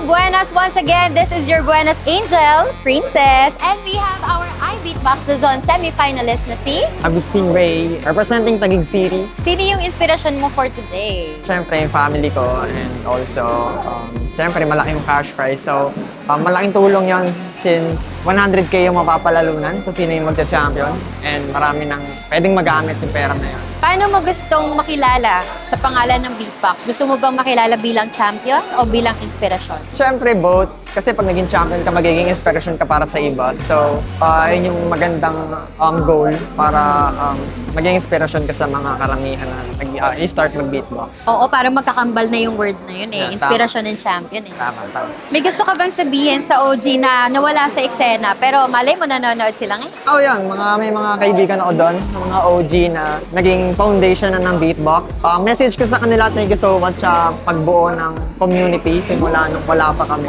buenas once again. This is your Buenas Angel, Princess. And we have our iBeatbox Luzon semi-finalist na si... Agustin Ray, representing Taguig City. Sino yung inspirasyon mo for today? Siyempre, yung family ko and also, siyempre, malaking cash prize. So, malaking tulong yon since 100K yung mapapalalunan kung sino yung magta-champion and marami nang pwedeng magamit yung pera na yun. Paano mo gustong makilala sa pangalan ng Beatbox? Gusto mo bang makilala bilang champion o bilang inspirasyon? Siyempre, both. Kasi pag naging champion ka, magiging inspiration ka para sa iba. So, yun yung magandang goal para maging inspiration ka sa mga karamihan na i-start mag-beatbox. Oo, para magkakambal na yung word na yun eh. Yes, Inspirasyon and champion eh. Tama. May gusto ka bang sabihin sa OG na nawala sa eksena pero malay mo nanonood sila ngayon? Oh, yan. May mga kaibigan ako doon, mga OG na naging foundation na ng beatbox. Message ko sa kanila, thank you so much sa pagbuo ng community simula nung wala pa kami.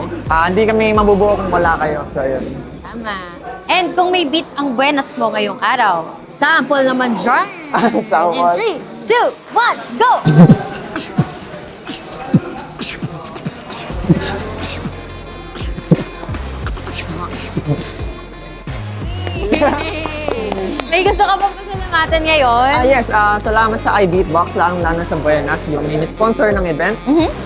Hindi kami mabubuo kung wala kayo. So, yun. Tama. And kung may beat ang buenas mo ngayong araw, sample naman dyan! Sample. In 3, 2, 1, go! May gusto ka bang pasalamatan ngayon? Yes, salamat sa iBeatbox, lalong-lalo sa Buenas, yung main sponsor ng event.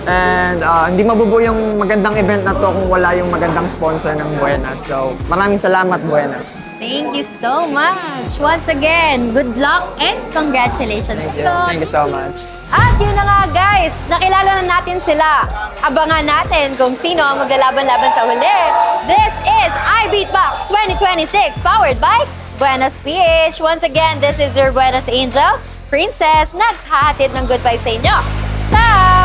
And hindi mabubuo yung magandang event na to kung wala yung magandang sponsor ng Buenas. So, maraming salamat, Buenas. Thank you so much! Once again, good luck and congratulations! Thank you so much. At yun na nga guys, nakilala na natin sila. Abangan natin kung sino ang maglalaban-laban sa huli. This is iBeatbox 2026 powered by Buenas PH. Once again, this is your Buenas Angel, Princess, naghahatid ng good vibes sa inyo. Ciao!